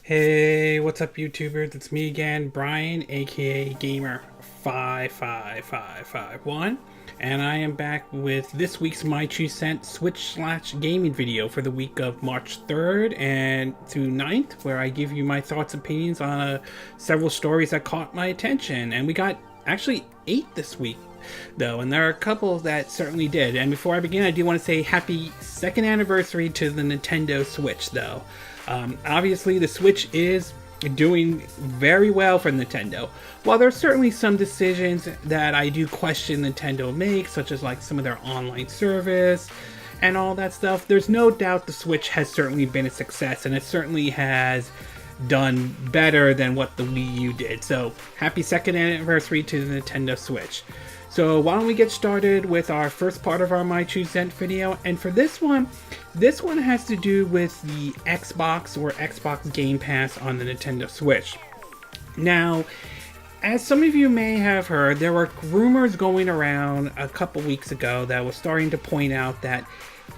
Hey, what's up, YouTubers? It's me again, Brian, aka Gamer55551, and I am back with this week's My 2 Cent Switch/gaming video for the week of March 3rd and to 9th, where I give you my thoughts and opinions on several stories that caught my attention. And we got actually 8 this week, though, and there are a couple that certainly did. And before I begin, I do want to say happy 2nd anniversary to the Nintendo Switch, though. Obviously, the Switch is doing very well for Nintendo. While there are certainly some decisions that I do question Nintendo makes, such as like some of their online service and all that stuff, there's no doubt the Switch has certainly been a success, and it certainly has done better than what the Wii U did. So, happy 2nd anniversary to the Nintendo Switch. So why don't we get started with our first part of our My 2 Cent video. And for this one has to do with the Xbox or Xbox Game Pass on the Nintendo Switch. Now, as some of you may have heard, there were rumors going around a couple weeks ago that was starting to point out that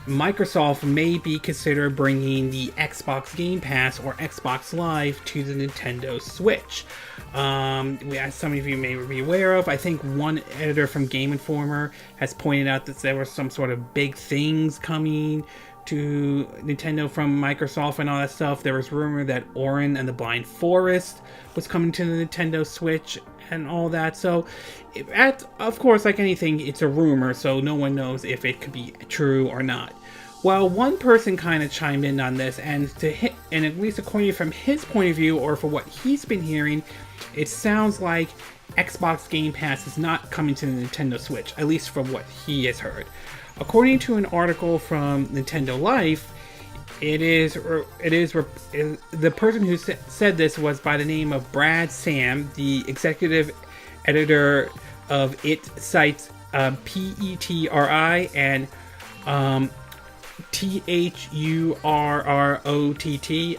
Microsoft may be considered bringing the Xbox Game Pass or Xbox Live to the Nintendo Switch. As some of you may be aware of, I think one editor from Game Informer has pointed out that there were some sort of big things coming to Nintendo from Microsoft and all that stuff. There was rumor that Ori and the Blind Forest was coming to the Nintendo Switch and all that. So, of course, like anything, it's a rumor, so no one knows if it could be true or not. Well, one person kind of chimed in on this, and at least according from his point of view, or for what he's been hearing, it sounds like Xbox Game Pass is not coming to the Nintendo Switch, at least from what he has heard. According to an article from Nintendo Life, the person who said this was by the name of Brad Sam, the executive editor of It Sites, P-E-T-R-I and T-H-U-R-R-O-T-T.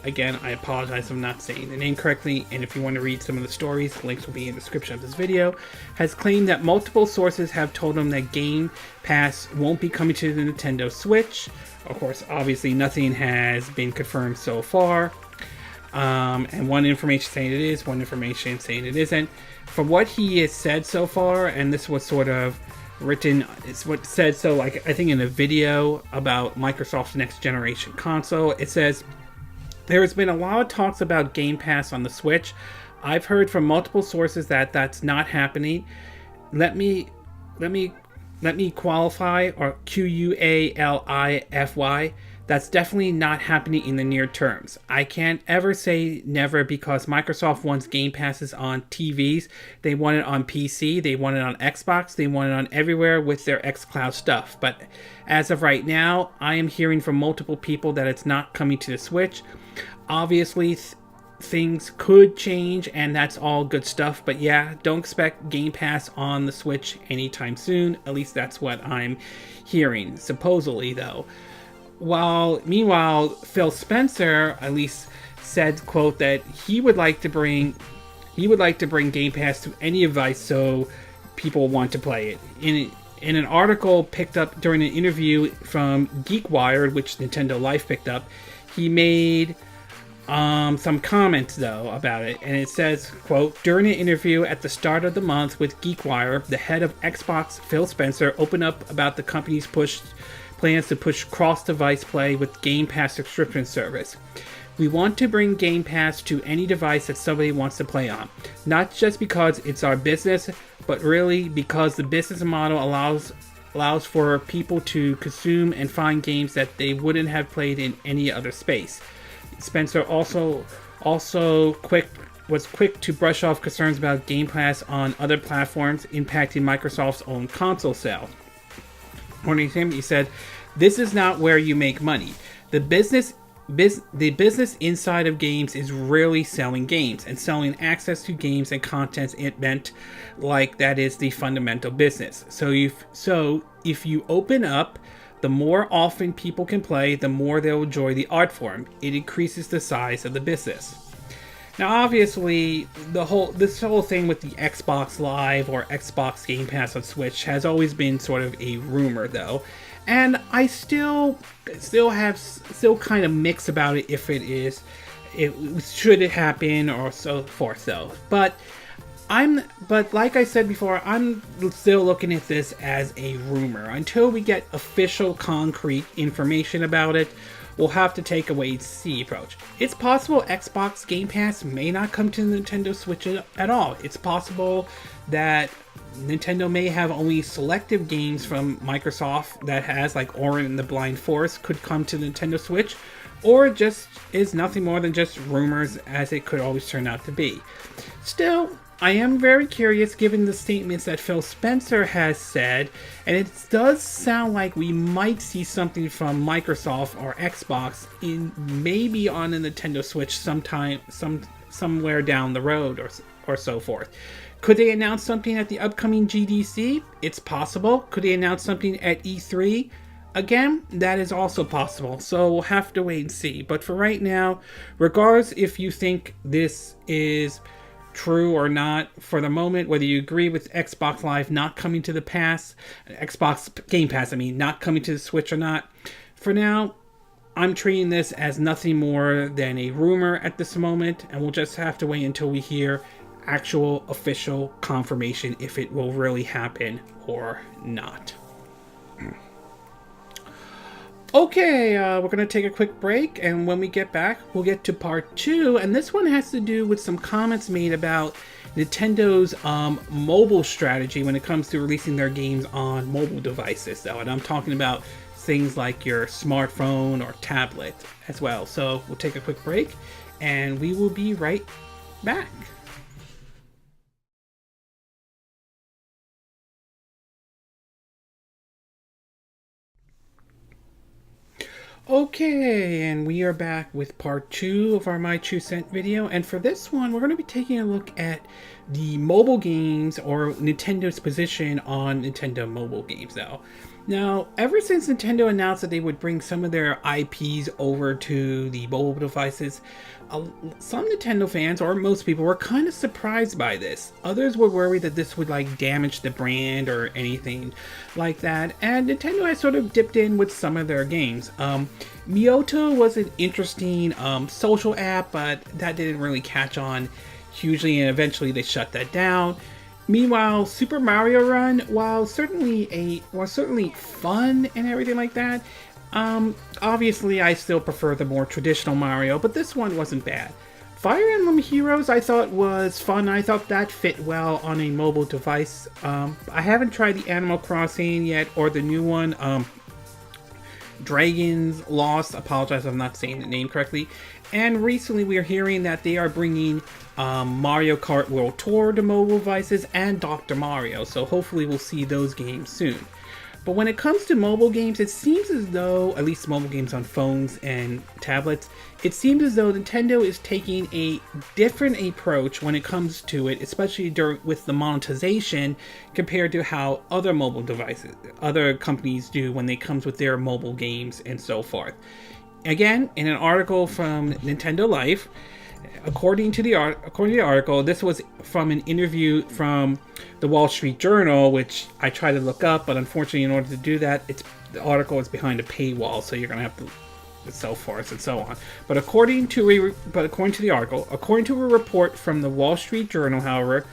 Again, I apologize if I'm not saying the name correctly, and if you want to read some of the stories, links will be in the description of this video, has claimed that multiple sources have told him that Game Pass won't be coming to the Nintendo Switch. Of course, obviously nothing has been confirmed so far. And one information saying it is, one information saying it isn't. From what he has said so far, and this was sort of written, it's what said, so like I think in a video about Microsoft's next generation console, it says, there has been a lot of talks about Game Pass on the Switch. I've heard from multiple sources that that's not happening. Let me qualify, or Q-U-A-L-I-F-Y. That's definitely not happening in the near terms. I can't ever say never, because Microsoft wants Game Passes on TVs. They want it on PC. They want it on Xbox. They want it on everywhere with their xCloud stuff. But as of right now, I am hearing from multiple people that it's not coming to the Switch. Obviously, things could change, and that's all good stuff. But yeah, don't expect Game Pass on the Switch anytime soon. At least that's what I'm hearing, supposedly, though. Meanwhile, Phil Spencer at least said, quote, that he would like to bring Game Pass to any device so people want to play it. In an article picked up during an interview from GeekWired, which Nintendo Life picked up, he made some comments, though, about it, and it says, quote, during an interview at the start of the month with GeekWire, the head of Xbox, Phil Spencer, opened up about the company's plans to push cross-device play with Game Pass subscription service. We want to bring Game Pass to any device that somebody wants to play on, not just because it's our business, but really because the business model allows for people to consume and find games that they wouldn't have played in any other space. Spencer also was quick to brush off concerns about Game Pass on other platforms impacting Microsoft's own console sales. According to him, he said, "This is not where you make money. The business inside of games is really selling games and selling access to games and content. It meant like that is the fundamental business. So if you open up, the more often people can play, the more they'll enjoy the art form. It increases the size of the business." Now, obviously, this whole thing with the Xbox Live or Xbox Game Pass on Switch has always been sort of a rumor, though, and I still kind of mix about it if it is it should it happen or so forth. So, but like I said before, I'm still looking at this as a rumor. Until we get official, concrete information about it, we'll have to take a wait-and-see approach. It's possible Xbox Game Pass may not come to the Nintendo Switch at all. It's possible that Nintendo may have only selective games from Microsoft that has, like Ori and the Blind Forest, could come to the Nintendo Switch, or it just is nothing more than just rumors, as it could always turn out to be. Still, I am very curious given the statements that Phil Spencer has said, and it does sound like we might see something from Microsoft or Xbox in maybe on a Nintendo Switch somewhere down the road or so forth. Could they announce something at the upcoming GDC? It's possible. Could they announce something at E3? Again, that is also possible, so we'll have to wait and see. But for right now, regardless if you think this is true or not, for the moment, whether you agree with Xbox Live not coming to the Xbox Game Pass, not coming to the Switch or not, for now, I'm treating this as nothing more than a rumor at this moment, and we'll just have to wait until we hear actual official confirmation if it will really happen or not. Okay, we're going to take a quick break, and when we get back, we'll get to part 2, and this one has to do with some comments made about Nintendo's mobile strategy when it comes to releasing their games on mobile devices, though, and I'm talking about things like your smartphone or tablet as well. So we'll take a quick break, and we will be right back. Okay, and we are back with part 2 of our My 2 Cent video, and for this one we're going to be taking a look at the mobile games, or Nintendo's position on Nintendo mobile games now. Now, ever since Nintendo announced that they would bring some of their IPs over to the mobile devices, some Nintendo fans, or most people, were kind of surprised by this. Others were worried that this would damage the brand or anything like that, and Nintendo has sort of dipped in with some of their games. Miyoto was an interesting social app, but that didn't really catch on hugely, and eventually they shut that down. Meanwhile, Super Mario Run, while certainly fun and everything like that, obviously I still prefer the more traditional Mario, but this one wasn't bad. Fire Emblem Heroes I thought was fun. I thought that fit well on a mobile device. I haven't tried the Animal Crossing yet, or the new one, Dragon's Lost. Apologize if I'm not saying the name correctly. And recently we are hearing that they are bringing Mario Kart World Tour to mobile devices and Dr. Mario, so hopefully we'll see those games soon. But when it comes to mobile games, it seems as though, at least mobile games on phones and tablets, it seems as though Nintendo is taking a different approach when it comes to it, especially with the monetization, compared to how other mobile devices, other companies do when they comes with their mobile games and so forth. Again, in an article from Nintendo Life, according to the article, this was from an interview from the Wall Street Journal, which I tried to look up, but unfortunately, in order to do that, the article is behind a paywall, so you're going to have to, and so forth and so on. But according to the article, according to a report from the Wall Street Journal, however,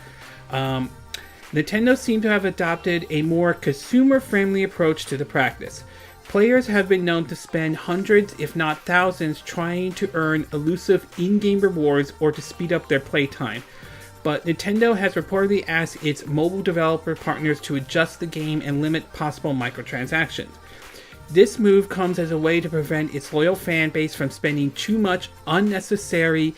Nintendo seemed to have adopted a more consumer-friendly approach to the practice. Players have been known to spend hundreds, if not thousands, trying to earn elusive in-game rewards or to speed up their playtime. But Nintendo has reportedly asked its mobile developer partners to adjust the game and limit possible microtransactions. This move comes as a way to prevent its loyal fan base from spending too much unnecessarily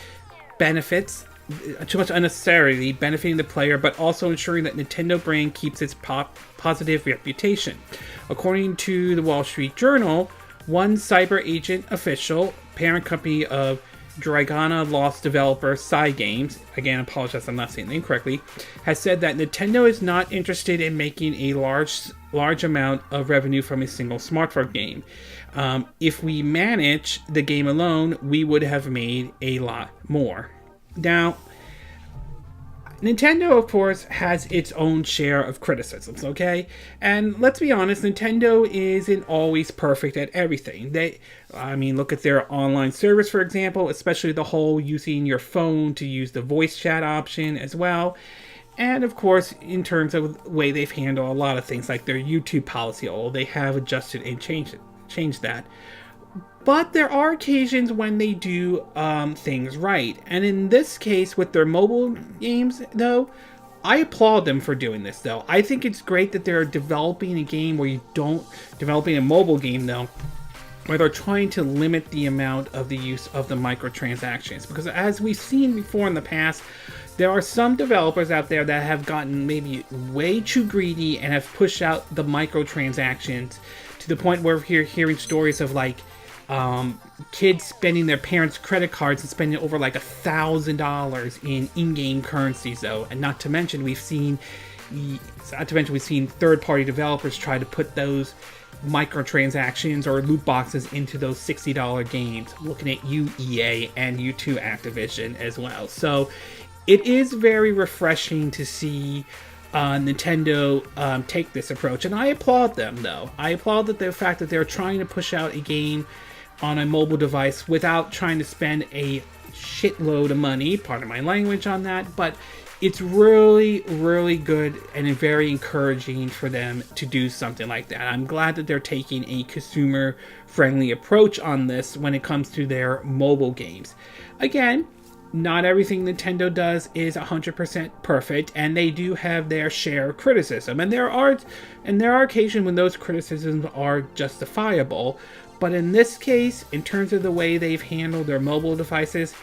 benefiting the player, but also ensuring that Nintendo brand keeps its positive reputation. According to the Wall Street Journal, one cyber agent official, parent company of Dragana Lost developer Cygames, again, apologize I'm not saying the name correctly, has said that Nintendo is not interested in making a large amount of revenue from a single smartphone game. If we manage the game alone, we would have made a lot more. Now, Nintendo, of course, has its own share of criticisms, okay? And let's be honest, Nintendo isn't always perfect at everything. Look at their online service, for example, especially the whole using your phone to use the voice chat option as well. And of course, in terms of the way they've handled a lot of things like their YouTube policy, they have adjusted and changed that. But there are occasions when they do things right. And in this case, with their mobile games, though, I applaud them for doing this, though. I think it's great that they're developing a game where developing a mobile game, though, where they're trying to limit the amount of the use of the microtransactions. Because as we've seen before in the past, there are some developers out there that have gotten maybe way too greedy and have pushed out the microtransactions to the point where we're hearing stories of kids spending their parents' credit cards and spending over like $1,000 in in-game currencies, though. And not to mention we've seen third-party developers try to put those microtransactions or loot boxes into those $60 games. Looking at you, EA, and you too, Activision, as well. So it is very refreshing to see Nintendo take this approach, and I applaud them, though. I applaud the fact that they're trying to push out a game on a mobile device without trying to spend a shitload of money, pardon my language on that, but it's really, really good and very encouraging for them to do something like that. I'm glad that they're taking a consumer-friendly approach on this when it comes to their mobile games. Again, not everything Nintendo does is 100% perfect, and they do have their share of criticism. And there are occasions when those criticisms are justifiable. But in this case, in terms of the way they've handled their mobile devices,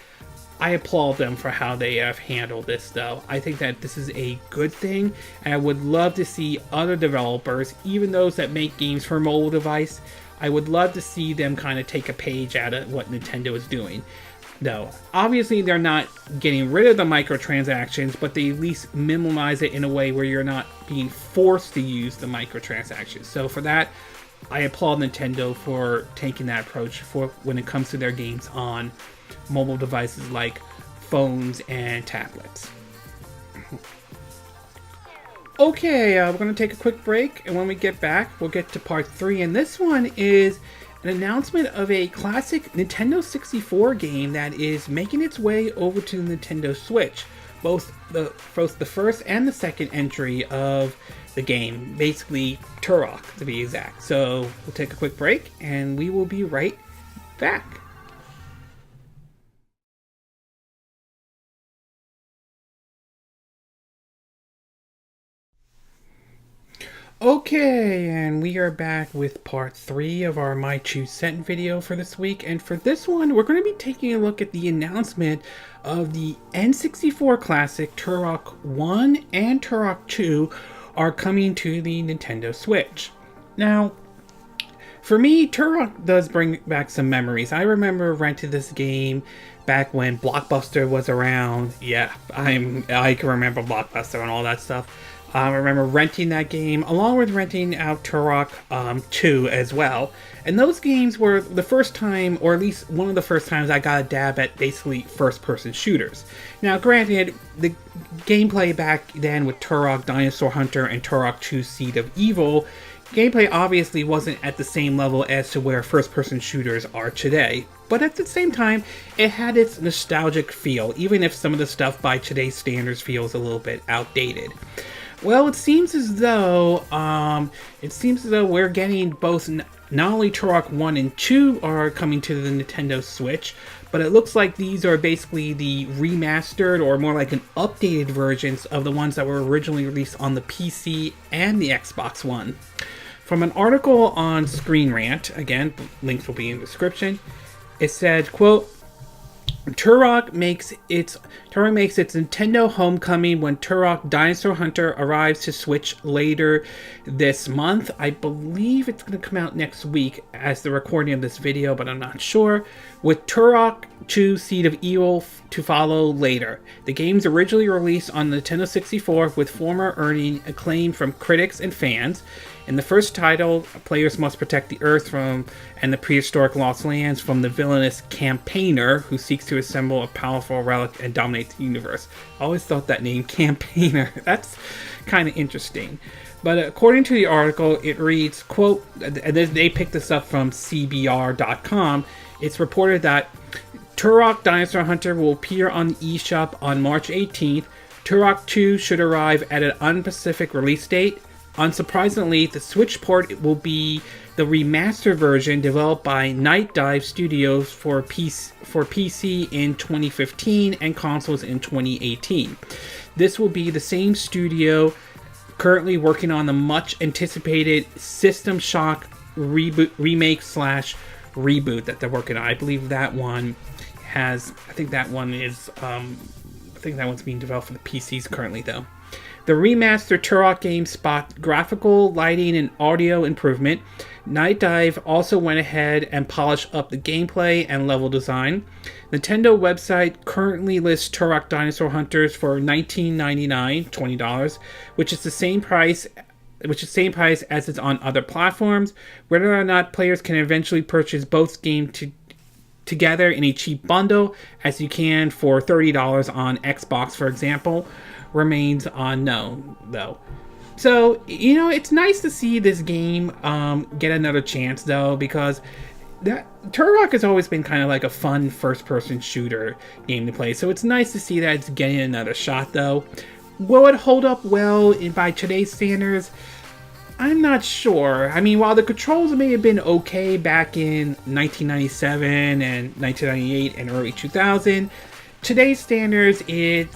I applaud them for how they have handled this, though. I think that this is a good thing, and I would love to see other developers, even those that make games for mobile device, I would love to see them kind of take a page out of what Nintendo is doing. No, obviously they're not getting rid of the microtransactions, but they at least minimize it in a way where you're not being forced to use the microtransactions. So for that, I applaud Nintendo for taking that approach for when it comes to their games on mobile devices like phones and tablets. Okay, we're going to take a quick break, and when we get back, we'll get to part 3, and this one is an announcement of a classic Nintendo 64 game that is making its way over to the Nintendo Switch. Both the first and the second entry of the game, basically Turok to be exact. So we'll take a quick break and we will be right back. Okay, and we are back with part 3 of our My Two Cent video for this week. And for this one, we're going to be taking a look at the announcement of the N64 classic Turok 1 and Turok 2 are coming to the Nintendo Switch. Now, for me, Turok does bring back some memories. I remember renting this game back when Blockbuster was around. Yeah, I can remember Blockbuster and all that stuff. I remember renting that game, along with renting out Turok 2 as well. And those games were the first time, or at least one of the first times I got a dab at basically first-person shooters. Now, granted, the gameplay back then with Turok Dinosaur Hunter and Turok 2 Seed of Evil, gameplay obviously wasn't at the same level as to where first-person shooters are today. But at the same time, it had its nostalgic feel, even if some of the stuff by today's standards feels a little bit outdated. Well, it seems as though we're getting both not only Turok 1 and 2 are coming to the Nintendo Switch, but it looks like these are basically the remastered or more like an updated versions of the ones that were originally released on the PC and the Xbox One. From an article on Screen Rant, again, links will be in the description, it said, quote, Turok makes its Nintendo homecoming when Turok Dinosaur Hunter arrives to Switch later this month. I believe it's going to come out next week as the recording of this video, but I'm not sure. With Turok 2 Seed of Evil to follow later. The game's originally released on the Nintendo 64 with former earning acclaim from critics and fans. In the first title, players must protect the Earth and the prehistoric Lost Lands from the villainous campaigner who seeks to assemble a powerful relic and dominate the universe. I always thought that name, Campaigner, that's kind of interesting. But according to the article, it reads, quote, and they picked this up from CBR.com, it's reported that Turok Dinosaur Hunter will appear on the eShop on March 18th. Turok 2 should arrive at an unspecific release date. Unsurprisingly, the Switch port will be the remastered version developed by Night Dive Studios for PC in 2015 and consoles in 2018. This will be the same studio currently working on the much anticipated System Shock remake / reboot that they're working on. I believe that one has, I think that one's being developed for the PCs currently though. The remastered Turok game spot graphical, lighting, and audio improvement. Night Dive also went ahead and polished up the gameplay and level design. Nintendo website currently lists Turok Dinosaur Hunters for $19.99, $20, which is the same price as it's on other platforms. Whether or not players can eventually purchase both games together in a cheap bundle, as you can for $30 on Xbox, for example, remains unknown, though. So, it's nice to see this game get another chance, though, because Turok has always been kind of like a fun first-person shooter game to play, so it's nice to see that it's getting another shot, though. Will it hold up well by today's standards? I'm not sure. I mean, while the controls may have been okay back in 1997 and 1998 and early 2000, today's standards, it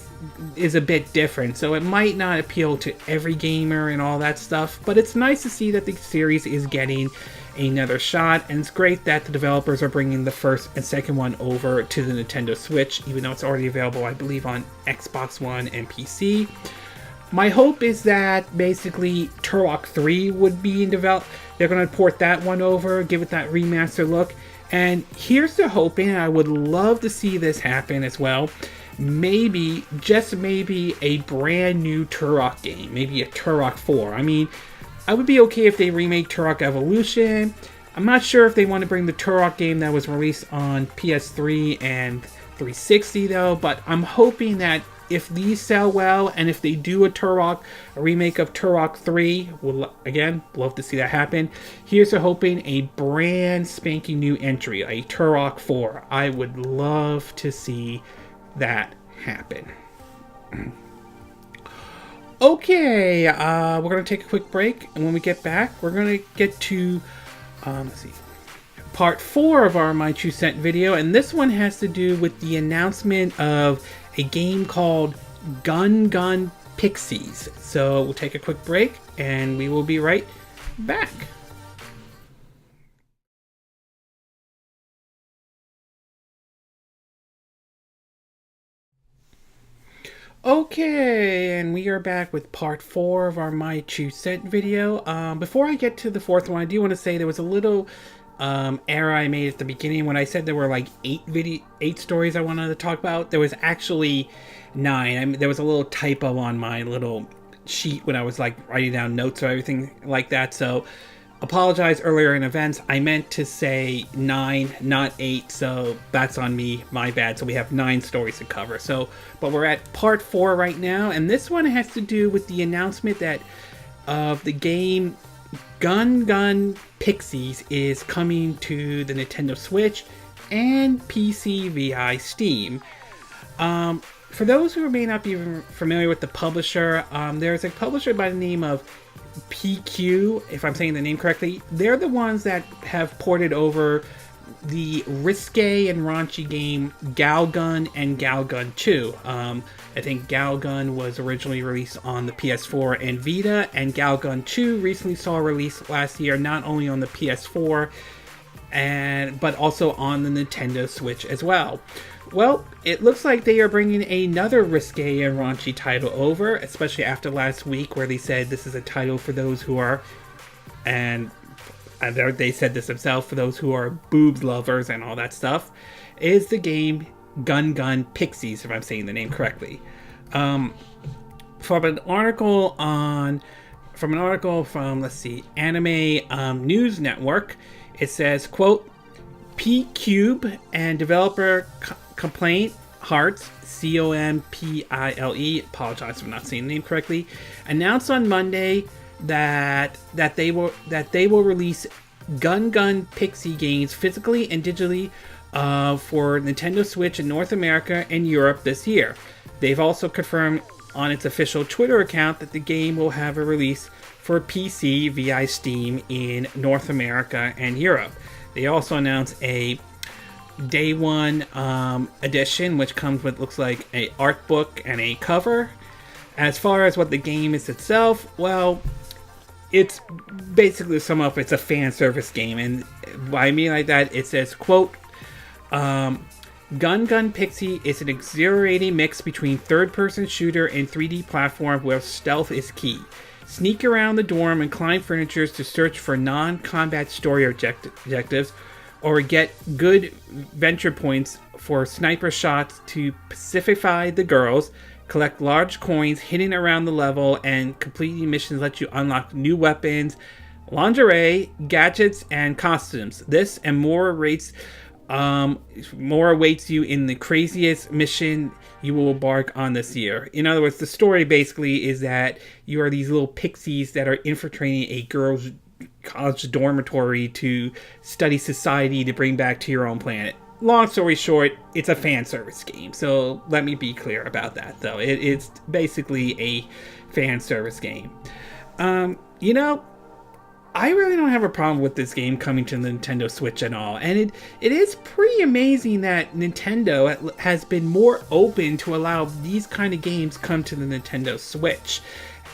is a bit different, so it might not appeal to every gamer and all that stuff, but it's nice to see that the series is getting another shot, and it's great that the developers are bringing the first and second one over to the Nintendo Switch, even though it's already available, I believe, on Xbox One and PC. My hope is that basically Turok 3 would be in development. They're going to port that one over, give it that remaster look, and here's the hoping, I would love to see this happen as well. Maybe, just maybe, a brand new Turok game. Maybe a Turok 4. I mean, I would be okay if they remake Turok Evolution. I'm not sure if they want to bring the Turok game that was released on PS3 and 360 though, but I'm hoping that if these sell well, and if they do a remake of Turok 3, we'll, again, love to see that happen. Here's to hoping a brand spanking new entry, a Turok 4. I would love to see that happen. Okay, we're going to take a quick break, and when we get back, we're going to get to, part 4 of our My 2 Cent video, and this one has to do with the announcement of a game called Gun Gun Pixies. So we'll take a quick break, and we will be right back. Okay, and we are back with part 4 of our My 2 Cent video. Before I get to the fourth one, I do want to say there was a little error I made at the beginning when I said there were like 8 stories I wanted to talk about. There was actually 9. There was a little typo on my little sheet when I was like writing down notes or everything like that. So apologize earlier in events. I meant to say 9, not 8. So that's on me. My bad. So we have 9 stories to cover. So, but we're at part 4 right now, and this one has to do with the announcement that of the game Gun Gun Pixies is coming to the Nintendo Switch and PC via Steam. For those who may not be familiar with the publisher, there's a publisher by the name of PQ, if I'm saying the name correctly. They're the ones that have ported over the risque and raunchy game Gun and Gun.to. I think Gun was originally released on the PS4 and Vita, and Gun.to recently saw a release last year not only on the PS4 but also on the Nintendo Switch as well. Well, it looks like they are bringing another risque and raunchy title over, especially after last week where they said this is a title for those who are, and they said this themselves, for those who are boobs lovers and all that stuff, is the game Gun Gun Pixies, if I'm saying the name correctly. From an article from Anime News Network, it says, quote, P-Cube and developer complaint Hearts, Compile, apologize for not saying the name correctly, announced on Monday that they will release Gun Gun Pixie games physically and digitally for Nintendo Switch in North America and Europe this year. They've also confirmed on its official Twitter account that the game will have a release for PC via Steam in North America and Europe. They also announced a Day 1 edition, which comes with, looks like, a art book and a cover. As far as what the game is itself, well, it's basically, to sum up, it's a fan service game. And what I mean like that, it says, quote, Gun Gun Pixie is an exhilarating mix between third-person shooter and 3D platform where stealth is key. Sneak around the dorm and climb furniture to search for non-combat story objectives, or get good venture points for sniper shots to pacify the girls, collect large coins hidden around the level, and completing missions let you unlock new weapons, lingerie, gadgets, and costumes. This and more awaits you in the craziest mission you will embark on this year. In other words, the story basically is that you are these little pixies that are infiltrating a girls' college dormitory to study society to bring back to your own planet. Long story short, it's a fan service game, so let me be clear about that, though. It's basically a fan service game. You know, I really don't have a problem with this game coming to the Nintendo Switch at all, and it is pretty amazing that Nintendo has been more open to allow these kind of games come to the Nintendo Switch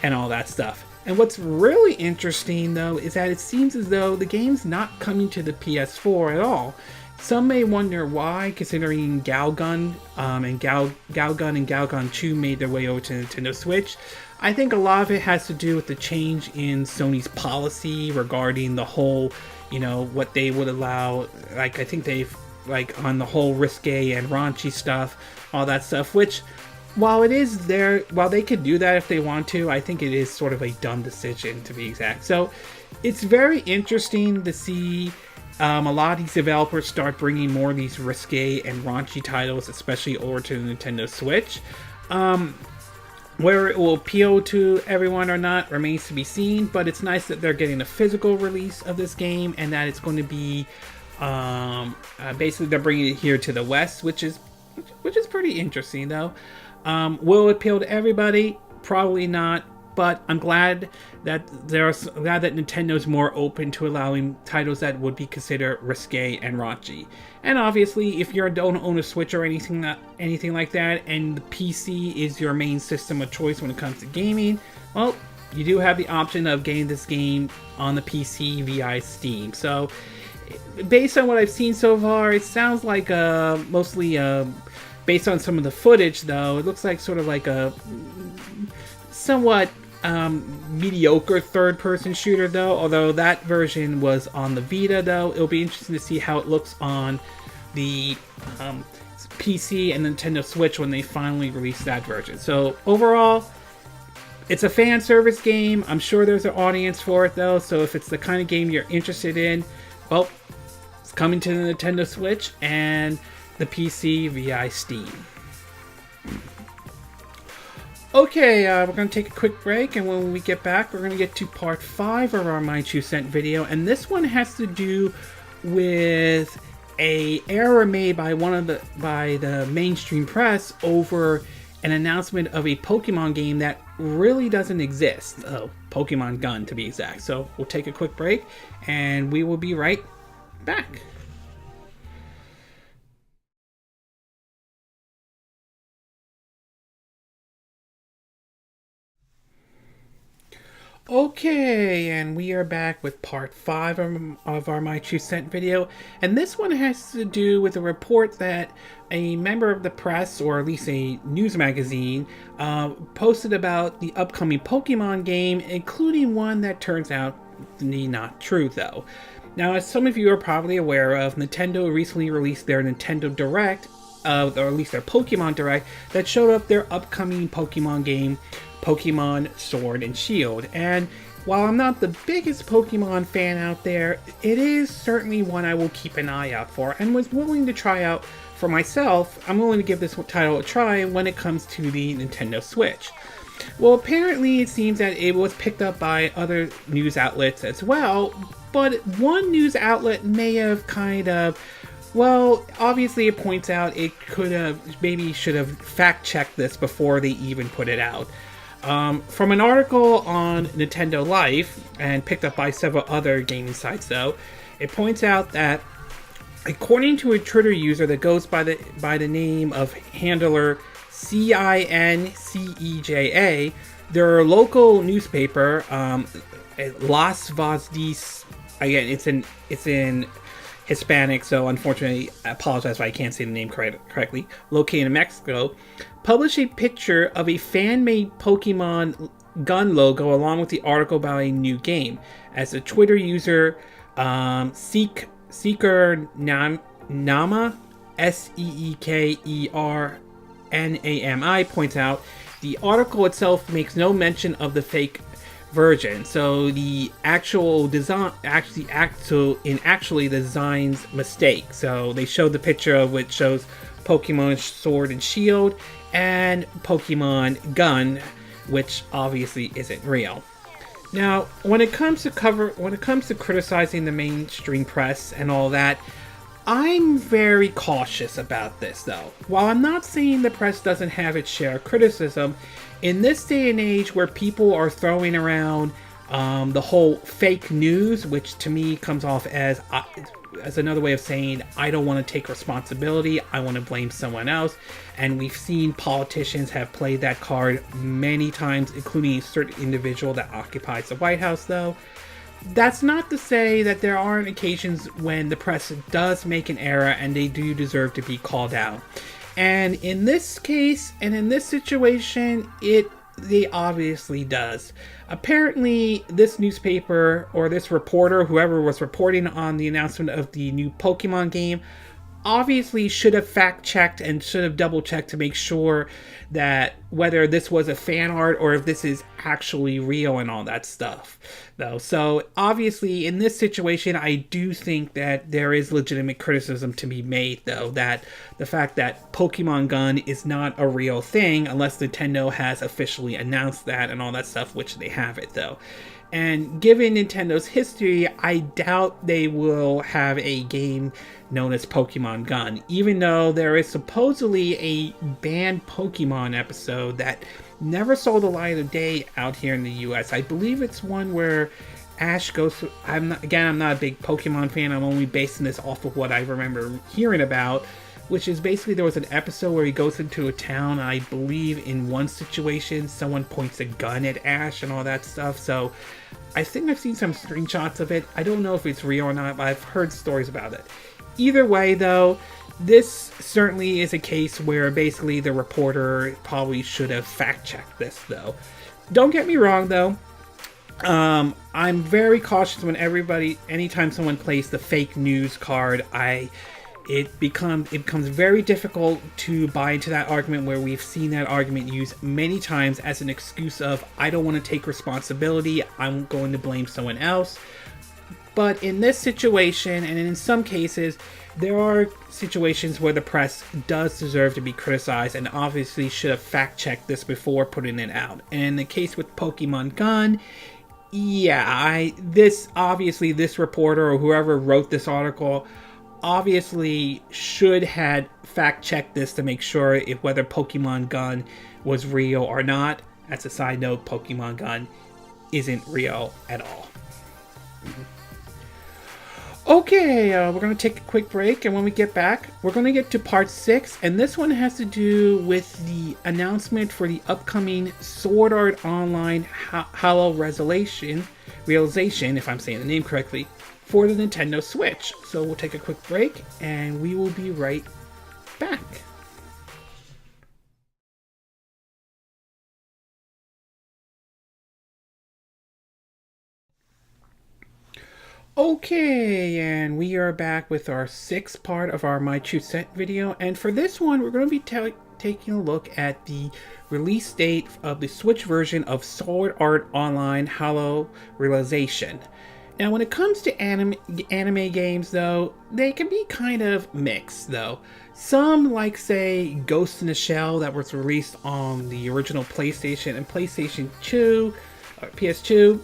and all that stuff. And what's really interesting, though, is that it seems as though the game's not coming to the PS4 at all. Some may wonder why, considering Galgun and Galgun 2 made their way over to Nintendo Switch. I think a lot of it has to do with the change in Sony's policy regarding the whole, you know, what they would allow. Like, I think they've, like, on the whole risque and raunchy stuff, all that stuff, which, while it is there, while they could do that if they want to, I think it is sort of a dumb decision, to be exact. So it's very interesting to see a lot of these developers start bringing more of these risque and raunchy titles, especially over to the Nintendo Switch. Where it will appeal to everyone or not remains to be seen, but it's nice that they're getting a physical release of this game and that it's going to be basically they're bringing it here to the West, which is pretty interesting, though. Will it appeal to everybody? Probably not, but I'm glad that Nintendo's more open to allowing titles that would be considered risque and raunchy. And obviously, if you don't own a Switch or anything like that, and the PC is your main system of choice when it comes to gaming, well, you do have the option of getting this game on the PC via Steam. So, based on what I've seen so far, it sounds like mostly based on some of the footage, though, it looks like sort of like a somewhat mediocre third-person shooter, though. Although that version was on the Vita, though, it'll be interesting to see how it looks on the PC and Nintendo Switch when they finally release that version. So overall, it's a fan service game. I'm sure there's an audience for it, though. So if it's the kind of game you're interested in, well, it's coming to the Nintendo Switch and the PC via Steam. Okay, we're going to take a quick break, and when we get back, we're going to get to part 5 of our My 2 Cent video, and this one has to do with a error made by the mainstream press over an announcement of a Pokemon game that really doesn't exist. Oh, Pokemon Gun, to be exact. So we'll take a quick break, and we will be right back. Okay, and we are back with part 5 of our My 2 Cent video, and this one has to do with a report that a member of the press, or at least a news magazine, posted about the upcoming Pokemon game, including one that turns out to be not true, though. Now, as some of you are probably aware of, Nintendo recently released their Nintendo Direct, or at least their Pokemon Direct, that showed up their upcoming Pokemon game, Pokemon Sword and Shield. And while I'm not the biggest Pokemon fan out there, it is certainly one I will keep an eye out for, and was willing to try out for myself, I'm willing to give this title a try when it comes to the Nintendo Switch. Well, apparently it seems that it was picked up by other news outlets as well, but one news outlet may have kind of, well, obviously it points out it could have, maybe should have fact-checked this before they even put it out. From an article on Nintendo Life, and picked up by several other gaming sites though, it points out that according to a Twitter user that goes by the name of handler CINCEJA, their local newspaper, Las Vazdies, again, it's in Hispanic, so unfortunately, I apologize if I can't say the name correctly, located in Mexico, published a picture of a fan-made Pokemon gun logo along with the article about a new game. As the Twitter user Seeker Nama, SEEKERNAMI, points out, the article itself makes no mention of the fake version, so the actual design actually the design's mistake. So they showed the picture of which shows Pokemon Sword and Shield and Pokemon Gun, which obviously isn't real. Now, when it comes to criticizing the mainstream press and all that, I'm very cautious about this though. While I'm not saying the press doesn't have its share of criticism, in this day and age where people are throwing around the whole fake news, which to me comes off as another way of saying I don't want to take responsibility, I want to blame someone else, and we've seen politicians have played that card many times, including a certain individual that occupies the White House though. That's not to say that there aren't occasions when the press does make an error and they do deserve to be called out. And in this case, and in this situation, they obviously does. Apparently, this newspaper, or this reporter, whoever was reporting on the announcement of the new Pokemon game, obviously should have fact-checked and should have double-checked to make sure that whether this was a fan art or if this is actually real and all that stuff, though. So obviously in this situation, I do think that there is legitimate criticism to be made, though, that the fact that Pokemon Gun is not a real thing unless Nintendo has officially announced that and all that stuff, which they haven't though. And given Nintendo's history, I doubt they will have a game known as Pokemon Gun, even though there is supposedly a banned Pokemon episode that never saw the light of day out here in the US. I believe it's one where Ash goes through, I'm not a big Pokemon fan, I'm only basing this off of what I remember hearing about, which is basically there was an episode where he goes into a town, and I believe in one situation someone points a gun at Ash and all that stuff. So I think I've seen some screenshots of it. I don't know if it's real or not, but I've heard stories about it. Either way though, this certainly is a case where basically the reporter probably should have fact-checked this though. Don't get me wrong though, I'm very cautious when anytime someone plays the fake news card, it becomes very difficult to buy into that argument, where we've seen that argument used many times as an excuse of, I don't want to take responsibility, I'm going to blame someone else. But in this situation, and in some cases, there are situations where the press does deserve to be criticized and obviously should have fact-checked this before putting it out. And in the case with Pokemon Gun, yeah, this reporter or whoever wrote this article obviously should had fact-checked this to make sure whether Pokemon Gun was real or not. As a side note, Pokemon Gun isn't real at all. Okay, we're going to take a quick break, and when we get back, we're going to get to part 6, and this one has to do with the announcement for the upcoming Sword Art Online Hollow Realization, if I'm saying the name correctly, for the Nintendo Switch. So we'll take a quick break, and we will be right back. Okay, and we are back with our 6th part of our My True Set video, and for this one we're going to be taking a look at the release date of the Switch version of Sword Art Online Hollow Realization. Now, when it comes to anime games, though, they can be kind of mixed, though. Some, like, say, Ghost in the Shell, that was released on the original PlayStation and PlayStation 2, or PS2,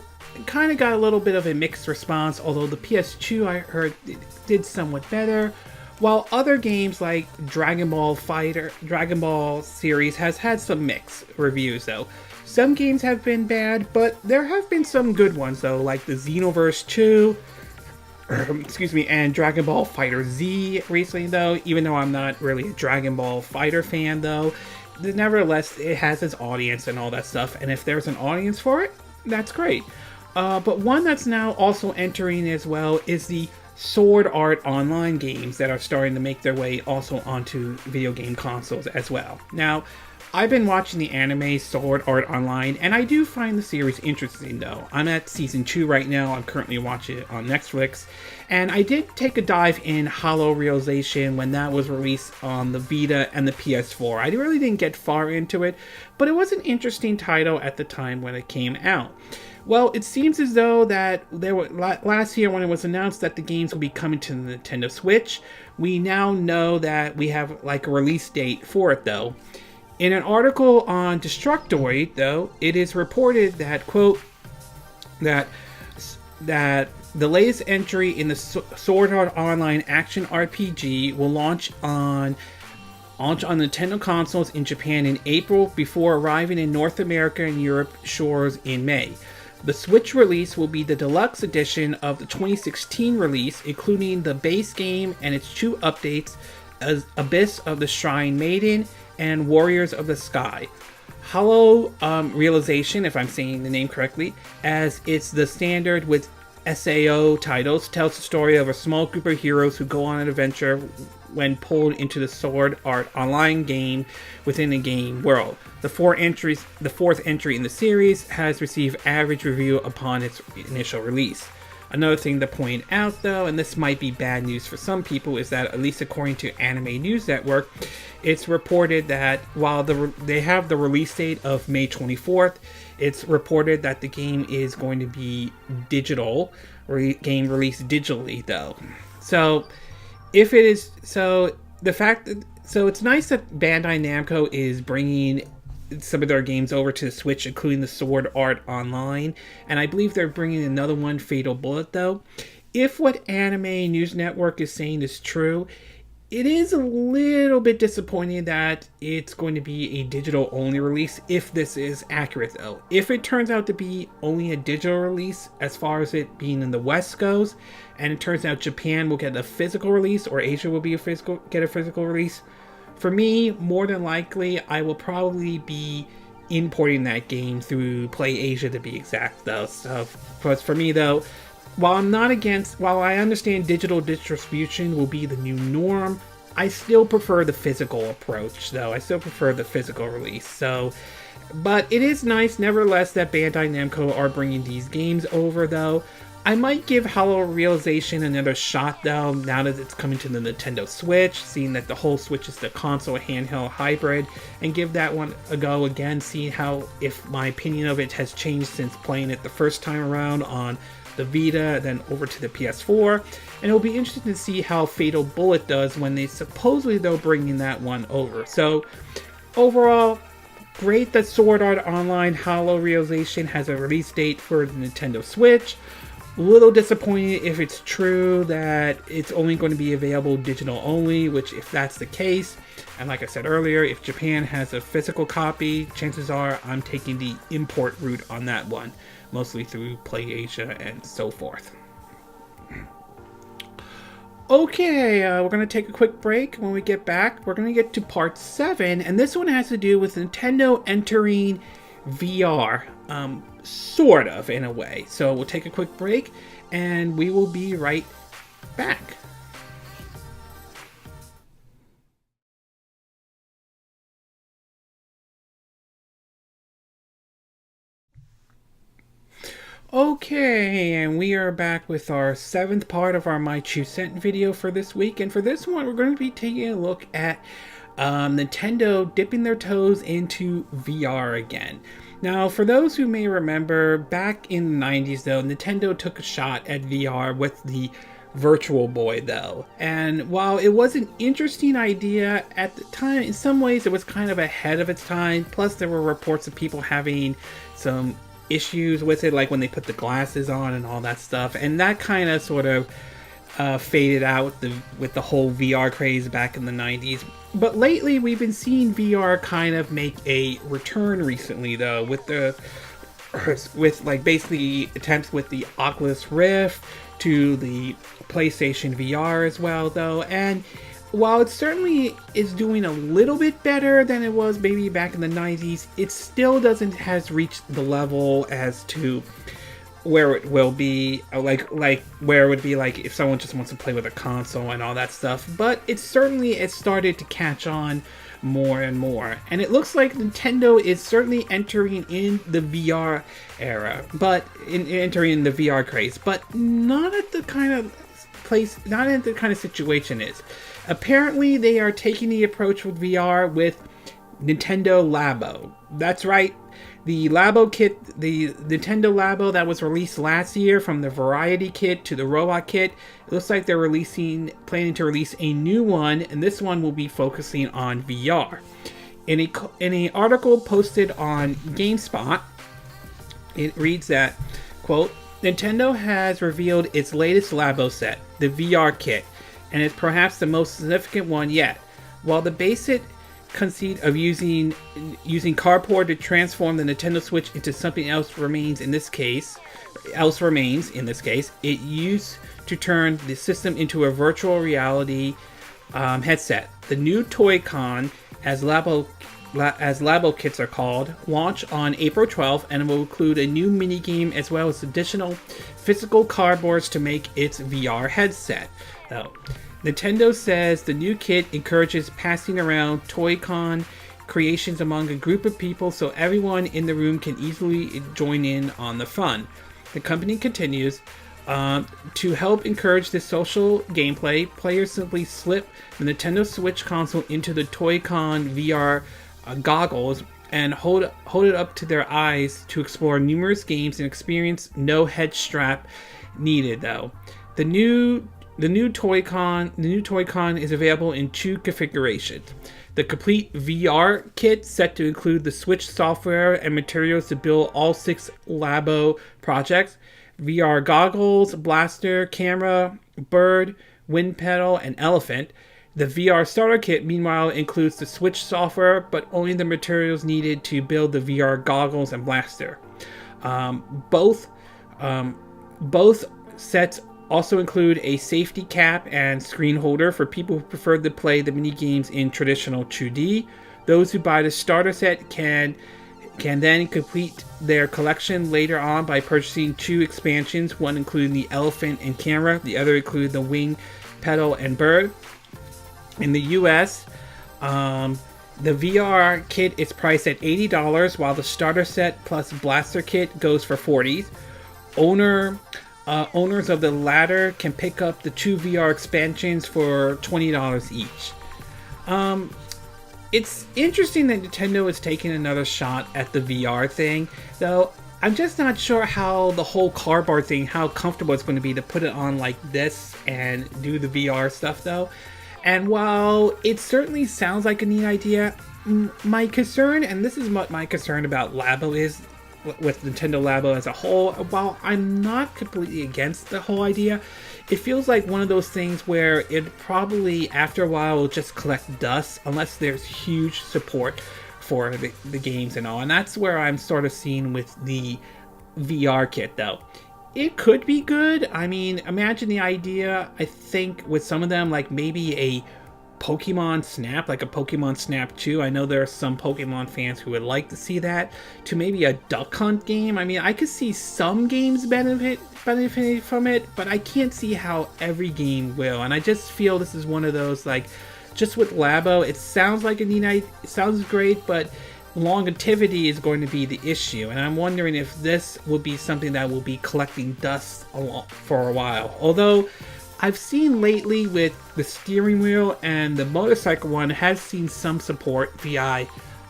kind of got a little bit of a mixed response, although the PS2, I heard, did somewhat better. While other games like Dragon Ball series has had some mixed reviews, though. Some games have been bad, but there have been some good ones, though, like the Xenoverse 2, and Dragon Ball Fighter Z recently, though, even though I'm not really a Dragon Ball Fighter fan, though. Nevertheless, it has its audience and all that stuff, and if there's an audience for it, that's great. But one that's now also entering as well is the Sword Art Online games that are starting to make their way also onto video game consoles as well. Now, I've been watching the anime Sword Art Online, and I do find the series interesting, though. I'm at season 2 right now. I'm currently watching it on Netflix, and I did take a dive in Hollow Realization when that was released on the Vita and the PS4. I really didn't get far into it, but it was an interesting title at the time when it came out. Well, it seems as though that last year when it was announced that the games will be coming to the Nintendo Switch, we now know that we have like a release date for it, though. In an article on Destructoid, though, it is reported that, quote, that the latest entry in the Sword Art Online action RPG will launch on Nintendo consoles in Japan in April before arriving in North America and Europe shores in May. The Switch release will be the deluxe edition of the 2016 release, including the base game and its 2 updates, as Abyss of the Shrine Maiden and Warriors of the Sky. Hollow Realization, if I'm saying the name correctly, as it's the standard with SAO titles, tells the story of a small group of heroes who go on an adventure when pulled into the Sword Art Online game within a game world. The fourth entry in the series has received average review upon its initial release. Another thing to point out, though, and this might be bad news for some people, is that at least according to Anime News Network, it's reported that while they have the release date of May 24th, it's reported that the game is going to be digital, game released digitally, though. So, if it is, so it's nice that Bandai Namco is bringing some of their games over to the Switch, including the Sword Art Online, and I believe they're bringing another one, Fatal Bullet, though. If what Anime News Network is saying is true, it is a little bit disappointing that it's going to be a digital-only release, if this is accurate, though. If it turns out to be only a digital release, as far as it being in the West goes, and it turns out Japan will get a physical release, or Asia will get a physical release, for me, more than likely, I will probably be importing that game through Play Asia, to be exact, though. So, for me, though, while I understand digital distribution will be the new norm, I still prefer the physical approach, though. I still prefer the physical release. So, but it is nice, nevertheless, that Bandai Namco are bringing these games over, though. I might give Hollow Realization another shot, though, now that it's coming to the Nintendo Switch, seeing that the whole Switch is the console handheld hybrid, and give that one a go again, see if my opinion of it has changed since playing it the first time around on the Vita, then over to the PS4, and it'll be interesting to see how Fatal Bullet does when they supposedly, though, bringing that one over. So, overall, great that Sword Art Online Hollow Realization has a release date for the Nintendo Switch. A little disappointed if it's true that it's only going to be available digital only, which if that's the case, and like I said earlier, if Japan has a physical copy, chances are I'm taking the import route on that one, mostly through Play Asia and so forth. Okay, we're going to take a quick break. When we get back, we're going to get to part 7, and this one has to do with Nintendo entering VR, sort of, in a way. So we'll take a quick break, and we will be right back. Okay, and we are back with our 7th part of our My 2 Cent video for this week, and for this one we're going to be taking a look at Nintendo dipping their toes into VR again. Now, for those who may remember, back in the 90s, though, Nintendo took a shot at VR with the Virtual Boy, though. And while it was an interesting idea at the time, in some ways it was kind of ahead of its time. Plus, there were reports of people having some issues with it, like when they put the glasses on and all that stuff. And that kind of sort of faded out with the whole VR craze back in the 90s. But lately, we've been seeing VR kind of make a return recently, though, with like basically attempts with the Oculus Rift to the PlayStation VR as well, though. And while it certainly is doing a little bit better than it was maybe back in the 90s, it still has reached the level as to where it will be, like where it would be like if someone just wants to play with a console and all that stuff. But it's started to catch on more and more, and it looks like Nintendo is certainly entering in the VR era, but entering the VR craze, but not at the kind of situation is. Apparently, they are taking the approach with VR with Nintendo Labo. That's right. The Labo kit, the Nintendo Labo that was released last year, from the Variety Kit to the Robot Kit, it looks like they're planning to release a new one, and this one will be focusing on VR. In an article posted on GameSpot, it reads that, quote, Nintendo has revealed its latest Labo set, the VR Kit, and it's perhaps the most significant one yet. While the basic conceit of using cardboard to transform the Nintendo Switch into something else remains in this case, it used to turn the system into a virtual reality headset. The new Toy-Con, as Labo kits are called, launch on April 12th and will include a new minigame as well as additional physical cardboards to make its VR headset. Nintendo says the new kit encourages passing around Toy-Con creations among a group of people so everyone in the room can easily join in on the fun. The company continues, to help encourage this social gameplay, players simply slip the Nintendo Switch console into the Toy-Con VR goggles and hold it up to their eyes to explore numerous games and experience. No head strap needed, though. The new Toy-Con is available in 2 configurations. The complete VR kit, set to include the Switch software and materials to build all 6 Labo projects: VR goggles, blaster, camera, bird, wind pedal, and elephant. The VR starter kit, meanwhile, includes the Switch software, but only the materials needed to build the VR goggles and blaster. Both sets also include a safety cap and screen holder for people who prefer to play the mini games in traditional 2D. Those who buy the starter set can then complete their collection later on by purchasing 2 expansions, one including the elephant and camera, the other including the wing, pedal, and bird. In the US, the VR kit is priced at $80, while the starter set plus blaster kit goes for $40. Owners of the latter can pick up the 2 VR expansions for $20 each. It's interesting that Nintendo is taking another shot at the VR thing, though I'm just not sure how the whole cardboard thing, how comfortable it's going to be to put it on like this and do the VR stuff, though. And while it certainly sounds like a neat idea, my concern, and this is what my concern about Labo is, with Nintendo Labo as a whole, while I'm not completely against the whole idea, it feels like one of those things where it probably, after a while, will just collect dust unless there's huge support for the games and all. And that's where I'm sort of seeing with the VR kit, though. It could be good. I mean, imagine the idea, I think, with some of them, like maybe a Pokemon Snap, like a Pokemon Snap 2. I know there are some Pokemon fans who would like to see that. To maybe a Duck Hunt game. I mean, I could see some games benefiting from it, but I can't see how every game will. And I just feel this is one of those, like, just with Labo, it sounds like a neat idea, it sounds great, but longevity is going to be the issue, and I'm wondering if this will be something that will be collecting dust for a while. Although I've seen lately with the steering wheel and the motorcycle one has seen some support via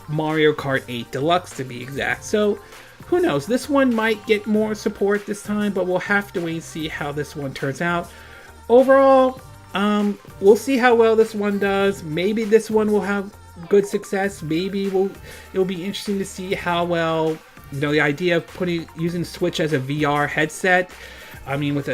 Mario Kart 8 Deluxe to be exact. So who knows? This one might get more support this time, but we'll have to wait and see how this one turns out. Overall, we'll see how well this one does. Maybe this one will have good success. Maybe it'll be interesting to see how well, the idea of using Switch as a VR headset. I mean, with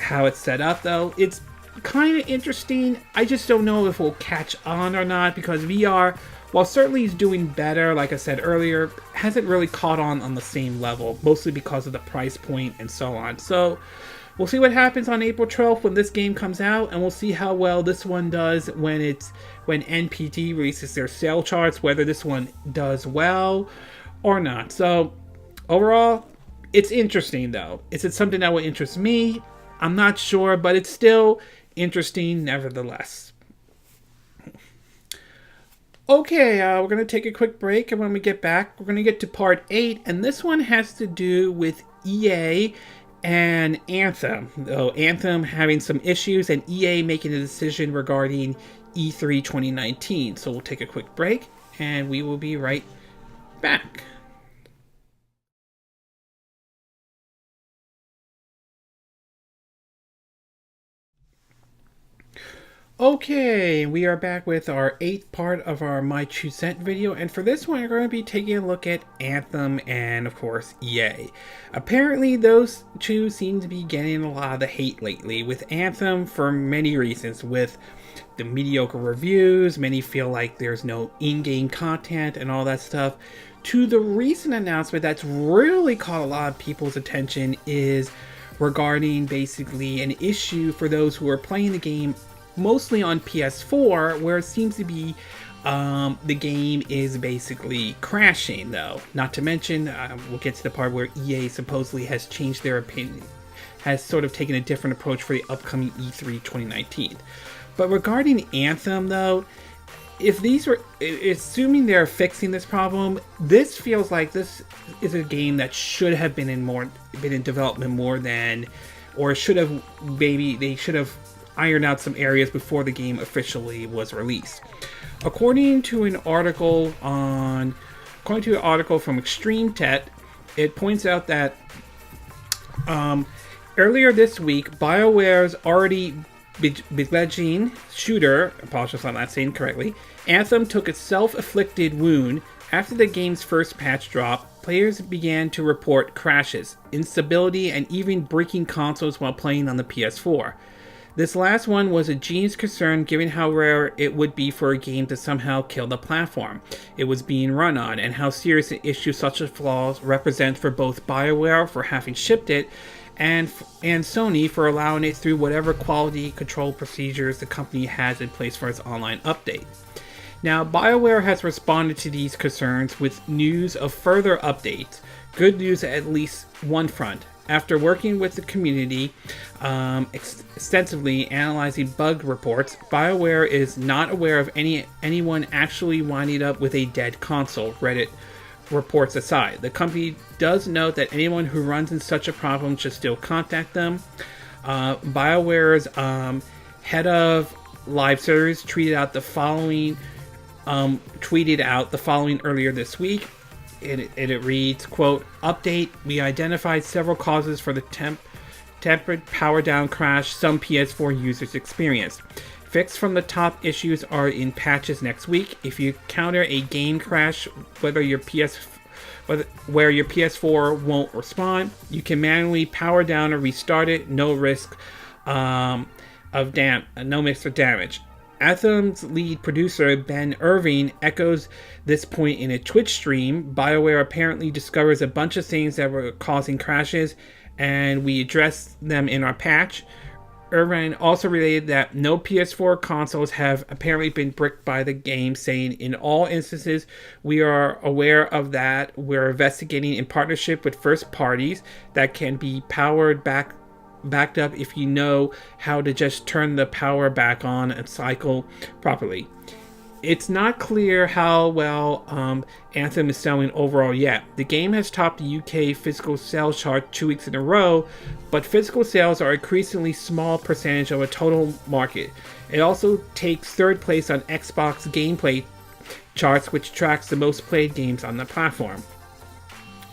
how it's set up though, it's kind of interesting. I just don't know if we'll catch on or not, because VR, while certainly is doing better, like I said earlier, hasn't really caught on the same level, mostly because of the price point and so on. So we'll see what happens on April 12th when this game comes out, and we'll see how well this one does when NPD releases their sale charts, whether this one does well or not. So overall, it's interesting though. Is it something that will interest me? I'm not sure, but it's still interesting nevertheless. Okay, we're going to take a quick break, and when we get back, we're going to get to part 8, and this one has to do with EA and Anthem. Anthem having some issues, and EA making a decision regarding E3 2019. So we'll take a quick break, and we will be right back. Okay, we are back with our 8th part of our My 2 Cent video, and for this one we're going to be taking a look at Anthem and, of course, EA. Apparently those two seem to be getting a lot of the hate lately, with Anthem for many reasons, with the mediocre reviews, many feel like there's no in-game content and all that stuff, to the recent announcement that's really caught a lot of people's attention is regarding basically an issue for those who are playing the game mostly on PS4, where it seems to be the game is basically crashing though. Not to mention, we'll get to the part where EA supposedly has changed their opinion, has sort of taken a different approach for the upcoming E3 2019. But regarding Anthem though, if these were, assuming they're fixing this problem, this feels like this is a game that should have been in development more than, or should have, maybe they should have ironed out some areas before the game officially was released. According to an article from Extreme Tech, it points out that earlier this week, BioWare's already begrudging shooter, apologize if I'm not saying correctly, Anthem took a self-afflicted wound. After the game's first patch drop, players began to report crashes, instability, and even breaking consoles while playing on the PS4. This last one was a genius concern given how rare it would be for a game to somehow kill the platform it was being run on, and how serious an issue such a flaw represents for both BioWare for having shipped it and Sony for allowing it through whatever quality control procedures the company has in place for its online update. Now, BioWare has responded to these concerns with news of further updates. Good news at least one front. After working with the community extensively analyzing bug reports, BioWare is not aware of anyone actually winding up with a dead console, Reddit reports aside. The company does note that anyone who runs into such a problem should still contact them. BioWare's head of live service tweeted out the following earlier this week. It reads, quote, "Update, we identified several causes for the tempered power down crash some PS4 users experienced. Fixed from the top issues are in patches next week. If you encounter a game crash, where your PS4 won't respond, you can manually power down or restart it. No risk of damage." Anthem's lead producer, Ben Irving, echoes this point in a Twitch stream. BioWare apparently discovers a bunch of things that were causing crashes, and we addressed them in our patch. Irvine also related that no PS4 consoles have apparently been bricked by the game, saying, "In all instances, we are aware of that. We're investigating in partnership with first parties that can be backed up if you know how to just turn the power back on and cycle properly." It's not clear how well Anthem is selling overall yet. The game has topped the UK physical sales chart 2 weeks in a row, but physical sales are increasingly small percentage of a total market. It also takes third place on Xbox gameplay charts, which tracks the most played games on the platform.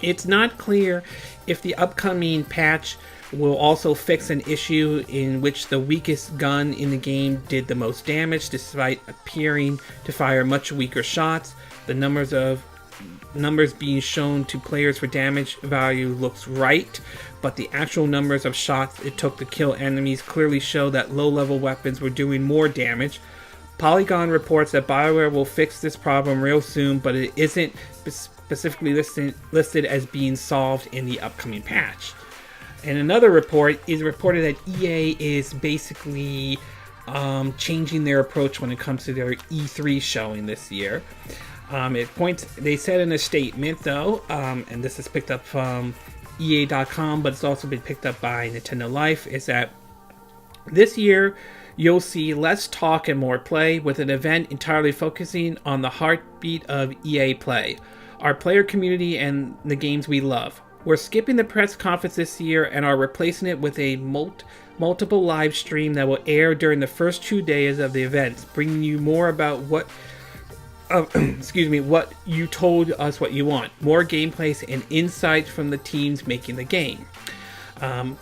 It's not clear if the upcoming patch will also fix an issue in which the weakest gun in the game did the most damage, despite appearing to fire much weaker shots. The numbers being shown to players for damage value looks right, but the actual numbers of shots it took to kill enemies clearly show that low-level weapons were doing more damage. Polygon reports that BioWare will fix this problem real soon, but it isn't specifically listed as being solved in the upcoming patch. And another report is reported that EA is basically changing their approach when it comes to their E3 showing this year. They said in a statement, though, and this is picked up from EA.com, but it's also been picked up by Nintendo Life, is that this year you'll see less talk and more play, with an event entirely focusing on the heartbeat of EA Play, our player community and the games we love. We're skipping the press conference this year and are replacing it with a multiple live stream that will air during the first 2 days of the event, bringing you more about what you told us what you want. More gameplays and insight from the teams making the game. And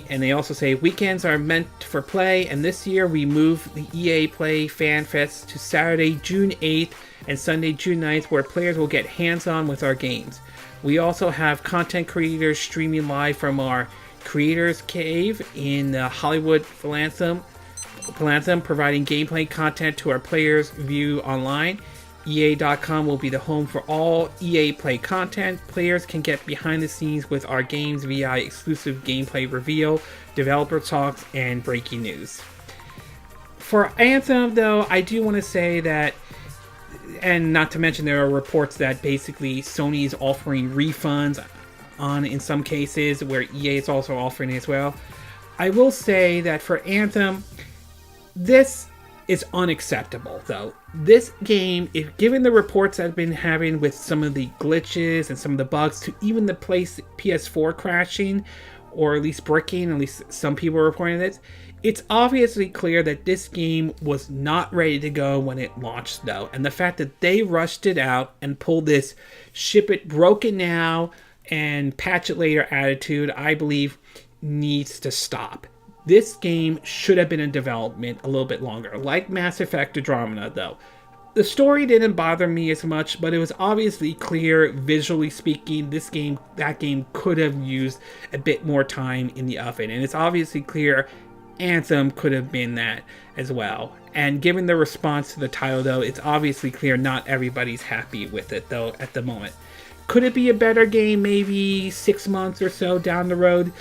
they also say weekends are meant for play, and this year we moved the EA Play Fan Fest to Saturday, June 8th and Sunday, June 9th, where players will get hands-on with our games. We also have content creators streaming live from our Creators Cave in the Hollywood Phalanthum, providing gameplay content to our players view online. EA.com will be the home for all EA Play content. Players can get behind the scenes with our games via exclusive gameplay reveal, developer talks, and breaking news. For Anthem, though, I do want to say that, and not to mention there are reports that basically Sony is offering refunds in some cases, where EA is also offering as well. I will say that for Anthem, this is unacceptable, though. This game, if given the reports I've been having with some of the glitches and some of the bugs, to even the PS4 crashing, or at least bricking, at least some people are reporting this, it's obviously clear that this game was not ready to go when it launched, though. And the fact that they rushed it out and pulled this ship it broken now and patch it later attitude, I believe needs to stop. This game should have been in development a little bit longer. Like Mass Effect Andromeda, though. The story didn't bother me as much, but it was obviously clear, visually speaking, that game could have used a bit more time in the oven. And it's obviously clear Anthem could have been that as well. And given the response to the title, though, it's obviously clear not everybody's happy with it, though, at the moment. Could it be a better game maybe 6 months or so down the road?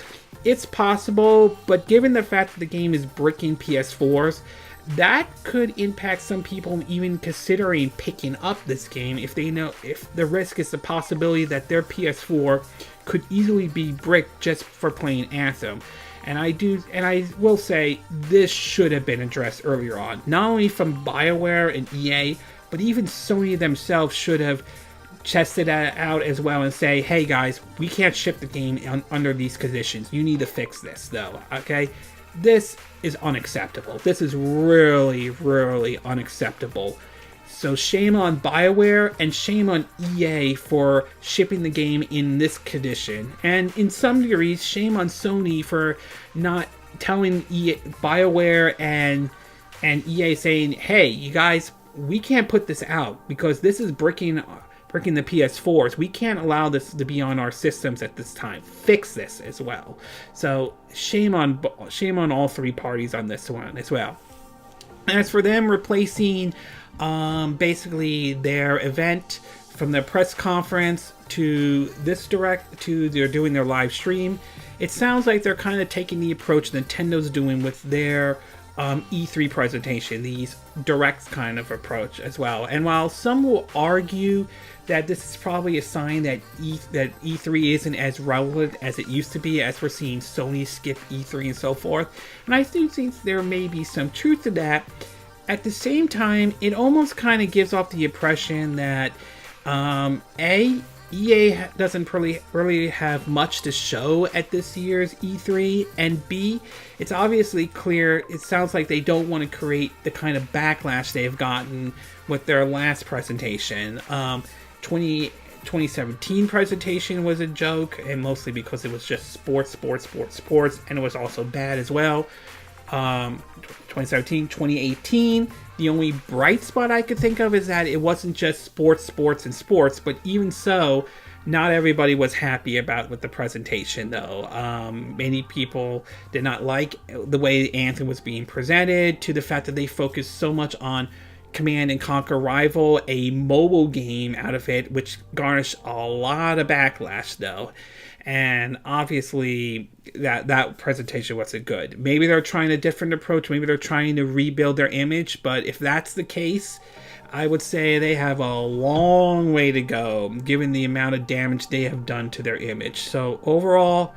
It's possible, but given the fact that the game is bricking PS4s, that could impact some people even considering picking up this game if the risk is the possibility that their PS4 could easily be bricked just for playing Anthem. And I will say this should have been addressed earlier on, not only from BioWare and EA, but even Sony themselves should have tested that out as well and say, hey guys, we can't ship the game under these conditions. You need to fix this, though, okay? This is unacceptable. This is really, really unacceptable. So shame on BioWare and shame on EA for shipping the game in this condition. And in some degrees, shame on Sony for not telling BioWare and EA saying, hey, you guys, we can't put this out because this is bricking the PS4s. We can't allow this to be on our systems at this time. Fix this as well. So shame on all three parties on this one as well. As for them replacing basically their event from their press conference to this direct to they're doing their live stream, it sounds like they're kind of taking the approach Nintendo's doing with their E3 presentation, these direct kind of approach as well. And while some will argue that this is probably a sign that E3 isn't as relevant as it used to be, as we're seeing Sony skip E3 and so forth, and I do think there may be some truth to that, at the same time, it almost kind of gives off the impression that EA doesn't really have much to show at this year's E3, and B, it's obviously clear, it sounds like they don't want to create the kind of backlash they've gotten with their last presentation. 2017 presentation was a joke, and mostly because it was just sports, and it was also bad as well. 2017, 2018, the only bright spot I could think of is that it wasn't just sports, but even so, not everybody was happy with the presentation, though. Many people did not like the way Anthem was being presented, to the fact that they focused so much on Command and Conquer Rival, a mobile game, out of it, which garnished a lot of backlash, though. And obviously, that presentation wasn't good. Maybe they're trying a different approach. Maybe they're trying to rebuild their image. But if that's the case, I would say they have a long way to go, given the amount of damage they have done to their image. So overall,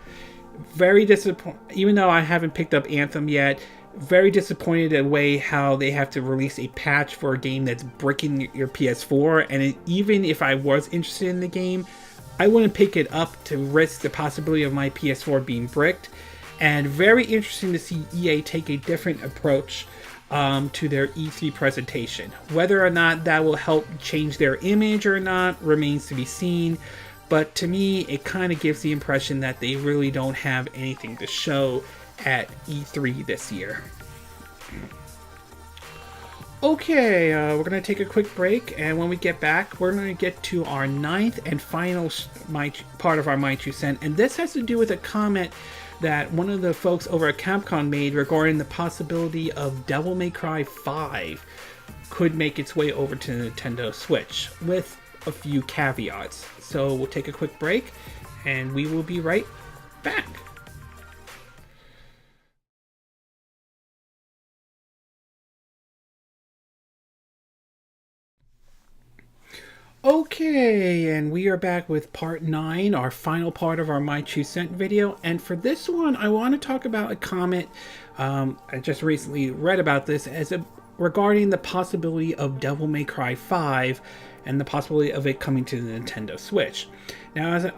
very disappointed. Even though I haven't picked up Anthem yet, very disappointed in the way how they have to release a patch for a game that's bricking your PS4. And even if I was interested in the game, I wouldn't pick it up to risk the possibility of my PS4 being bricked. And very interesting to see EA take a different approach to their E3 presentation. Whether or not that will help change their image or not remains to be seen. But to me, it kind of gives the impression that they really don't have anything to show at E3 this year. Okay, we're going to take a quick break, and when we get back, we're going to get to our ninth and final part of our My Two Cent, and this has to do with a comment that one of the folks over at Capcom made regarding the possibility of Devil May Cry 5 could make its way over to the Nintendo Switch, with a few caveats. So we'll take a quick break, and we will be right back. Okay, and we are back with part 9, our final part of our My Two Cent video. And for this one, I want to talk about a comment. I just recently read about this regarding the possibility of Devil May Cry 5 and the possibility of it coming to the Nintendo Switch. Now, as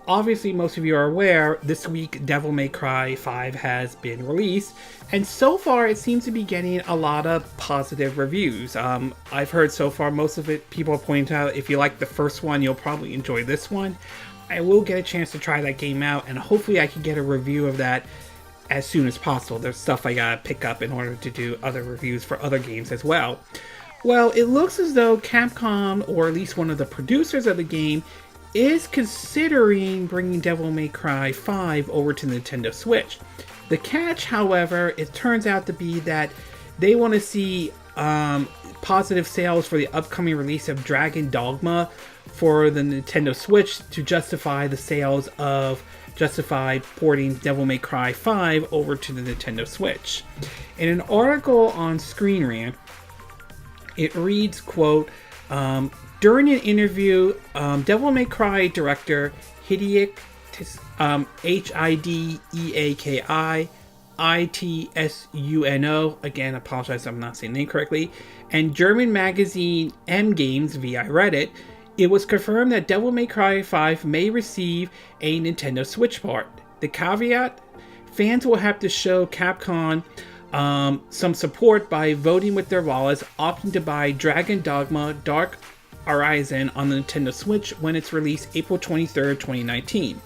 obviously most of you are aware, this week Devil May Cry 5 has been released, and so far it seems to be getting a lot of positive reviews. I've heard so far most of it, people are pointing out if you like the first one, you'll probably enjoy this one. I will get a chance to try that game out, and hopefully I can get a review of that as soon as possible. There's stuff I gotta pick up in order to do other reviews for other games as well. Well, it looks as though Capcom, or at least one of the producers of the game, is considering bringing Devil May Cry 5 over to Nintendo Switch. The catch, however, it turns out to be that they want to see positive sales for the upcoming release of Dragon Dogma for the Nintendo Switch to justify the sales of justify porting Devil May Cry 5 over to the Nintendo Switch. In an article on Screen Rant, it reads, quote, during an interview, Devil May Cry director Hideaki Hideaki, again, I apologize if I'm not saying the name correctly, and German magazine M Games via Reddit, it was confirmed that Devil May Cry 5 may receive a Nintendo Switch port. The caveat, fans will have to show Capcom some support by voting with their wallets, opting to buy Dragon Dogma Dark Horizon on the Nintendo Switch when it's released April 23rd, 2019.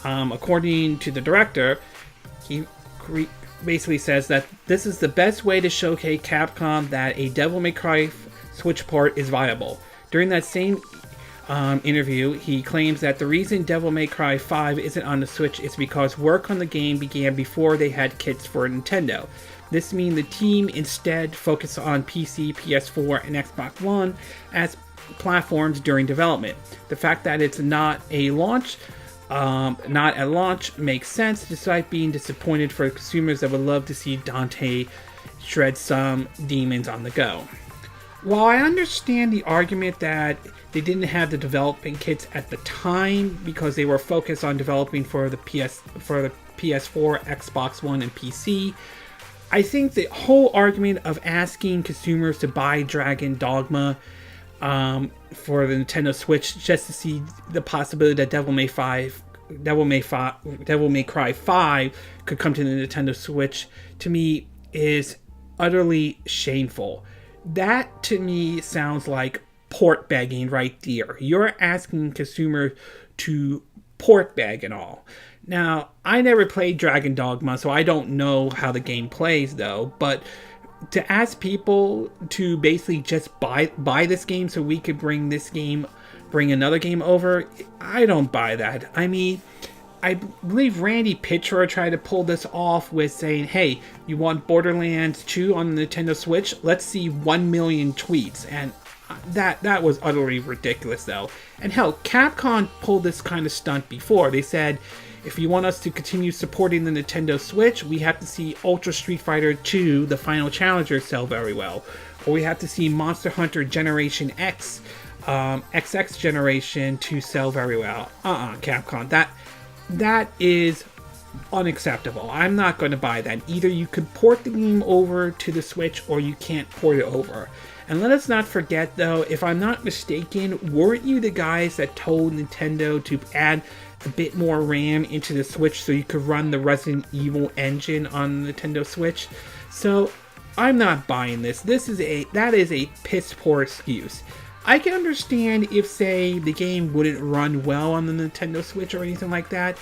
According to the director, he basically says that this is the best way to showcase Capcom that a Devil May Cry Switch port is viable. During that same interview, he claims that the reason Devil May Cry 5 isn't on the Switch is because work on the game began before they had kits for Nintendo. This means the team instead focused on PC, PS4, and Xbox One as platforms during development. The fact that it's not at launch makes sense, despite being disappointed for consumers that would love to see Dante shred some demons on the go. While I understand the argument that they didn't have the development kits at the time because they were focused on developing for the PS4, Xbox One, and PC, I think the whole argument of asking consumers to buy Dragon Dogma for the Nintendo Switch, just to see the possibility that Devil May Cry 5 could come to the Nintendo Switch, to me is utterly shameful. That to me sounds like port begging right there. You're asking consumers to port beg and all. Now, I never played Dragon Dogma, so I don't know how the game plays though, but to ask people to basically just buy this game so we could bring another game over, I don't buy that. I mean, I believe Randy Pitchford tried to pull this off with saying, hey, you want Borderlands 2 on the Nintendo Switch? Let's see 1 million tweets. And that was utterly ridiculous, though. And hell, Capcom pulled this kind of stunt before. They said, if you want us to continue supporting the Nintendo Switch, we have to see Ultra Street Fighter 2, the final challenger, sell very well. Or we have to see Monster Hunter Generation X, XX Generation to sell very well. Capcom. That is unacceptable. I'm not going to buy that. Either you could port the game over to the Switch or you can't port it over. And let us not forget, though, if I'm not mistaken, weren't you the guys that told Nintendo to add a bit more RAM into the Switch so you could run the Resident Evil engine on the Nintendo Switch? So I'm not buying this. That is a piss poor excuse. I can understand if, say, the game wouldn't run well on the Nintendo Switch or anything like that.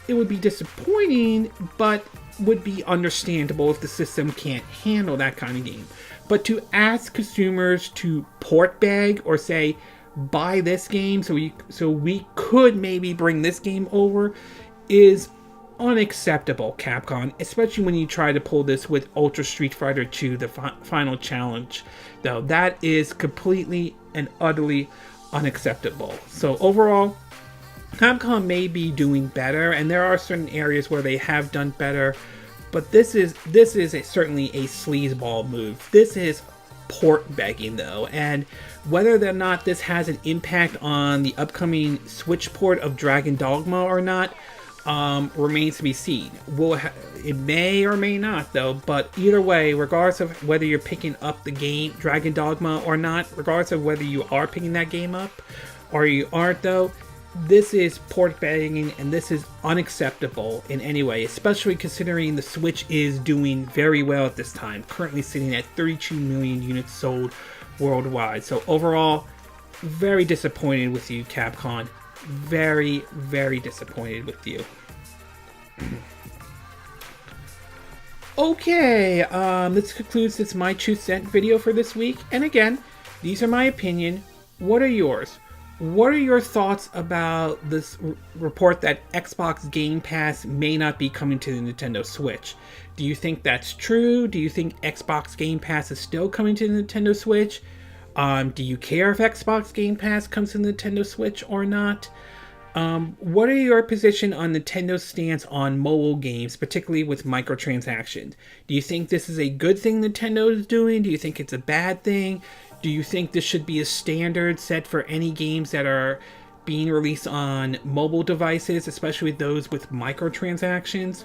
It would be disappointing, but would be understandable if the system can't handle that kind of game. But to ask consumers to port beg or say, buy this game so we could maybe bring this game over is unacceptable, Capcom, especially when you try to pull this with Ultra Street Fighter 2, the final challenge. Though that is completely and utterly unacceptable. So overall, Capcom may be doing better, and there are certain areas where they have done better, but this is certainly a sleazeball move. This is port begging, though, and whether or not this has an impact on the upcoming Switch port of Dragon Dogma or not remains to be seen. It may or may not, though, but either way, regardless of whether you're picking up the game Dragon Dogma or not, regardless of whether you are picking that game up or you aren't, though, this is port begging, and this is unacceptable in any way, especially considering the Switch is doing very well at this time, currently sitting at 32 million units sold worldwide. So overall, very disappointed with you, Capcom. Very, very disappointed with you. Okay, this concludes this My 2 Cent video for this week. And again, these are my opinion. What are yours? What are your thoughts about this report that Xbox Game Pass may not be coming to the Nintendo Switch? Do you think that's true? Do you think Xbox Game Pass is still coming to the Nintendo Switch? Do you care if Xbox Game Pass comes to the Nintendo Switch or not? What are your position on Nintendo's stance on mobile games, particularly with microtransactions? Do you think this is a good thing Nintendo is doing? Do you think it's a bad thing? Do you think this should be a standard set for any games that are being released on mobile devices, especially those with microtransactions?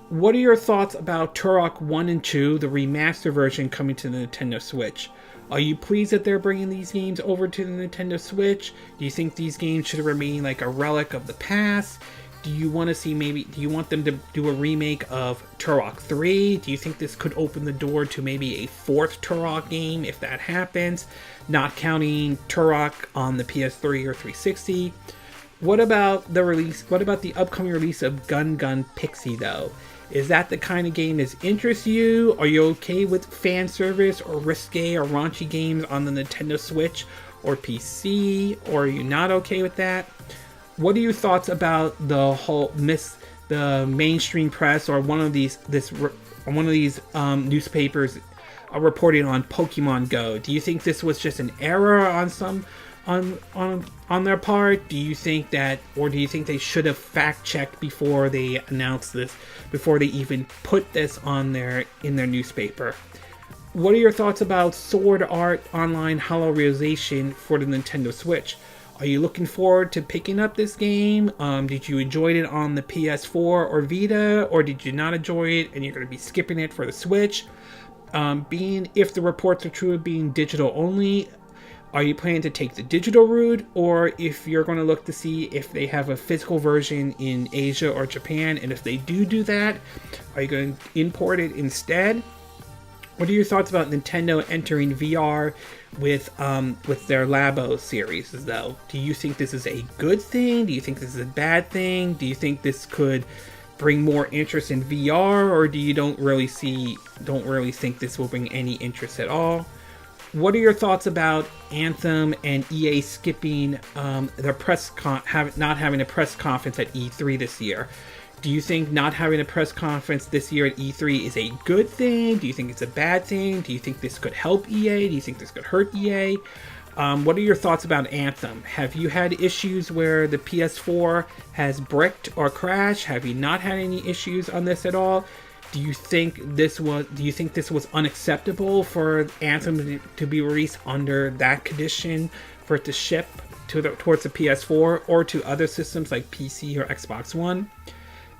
What are your thoughts about Turok 1 and 2, the remaster version coming to the Nintendo Switch? Are you pleased that they're bringing these games over to the Nintendo Switch? Do you think these games should remain like a relic of the past? Do you want them to do a remake of Turok 3? Do you think this could open the door to maybe a fourth Turok game if that happens? Not counting Turok on the PS3 or 360. What about the upcoming release of Gun Gun Pixie, though? Is that the kind of game that interests you? Are you okay with fan service or risque or raunchy games on the Nintendo Switch or PC? Or are you not okay with that? What are your thoughts about the mainstream press or one of these newspapers reporting on Pokemon Go? Do you think this was just an error on their part? Do you think they should have fact checked before they announced this, before they even put this in their newspaper? What are your thoughts about Sword Art Online Hollow Realization for the Nintendo Switch? Are you looking forward to picking up this game? Did you enjoy it on the PS4 or Vita, or did you not enjoy it and you're going to be skipping it for the Switch? If the reports are true of being digital only, Are you planning to take the digital route, or if you're going to look to see if they have a physical version in Asia or Japan, and if they do that, are you going to import it instead? What are your thoughts about Nintendo entering VR with their Labo series, though? Do you think this is a good thing? Do you think this is a bad thing? Do you think this could bring more interest in VR, or do you don't really think this will bring any interest at all? What are your thoughts about Anthem and EA skipping their not having a press conference at E3 this year? Do you think not having a press conference this year at E3 is a good thing? Do you think it's a bad thing? Do you think this could help EA? Do you think this could hurt EA? What are your thoughts about Anthem? Have you had issues where the PS4 has bricked or crashed? Have you not had any issues on this at all? Do you think this was unacceptable for Anthem to be released under that condition, for it to ship towards the PS4 or to other systems like PC or Xbox One?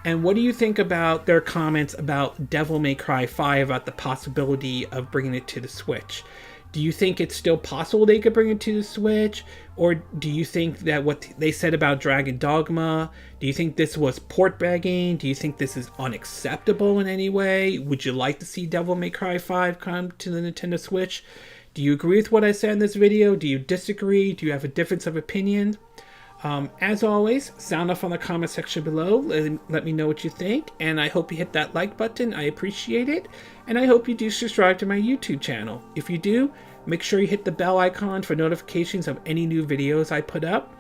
And what do you think about their comments about Devil May Cry 5, about the possibility of bringing it to the Switch? Do you think it's still possible they could bring it to the Switch? Or do you think that what they said about Dragon Dogma, do you think this was port begging? Do you think this is unacceptable in any way? Would you like to see Devil May Cry 5 come to the Nintendo Switch? Do you agree with what I said in this video? Do you disagree? Do you have a difference of opinion? As always, sound off on the comment section below. Let me know what you think, and I hope you hit that like button. I appreciate it, and I hope you do subscribe to my YouTube channel. If you do, make sure you hit the bell icon for notifications of any new videos I put up.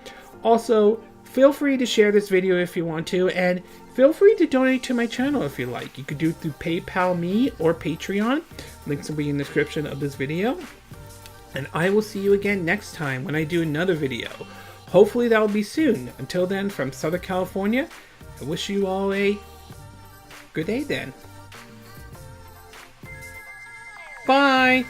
Also, feel free to share this video if you want to, and feel free to donate to my channel if you like. You could do it through PayPal me or Patreon. Links will be in the description of this video. And I will see you again next time when I do another video. Hopefully that will be soon. Until then, from Southern California, I wish you all a good day then. Bye!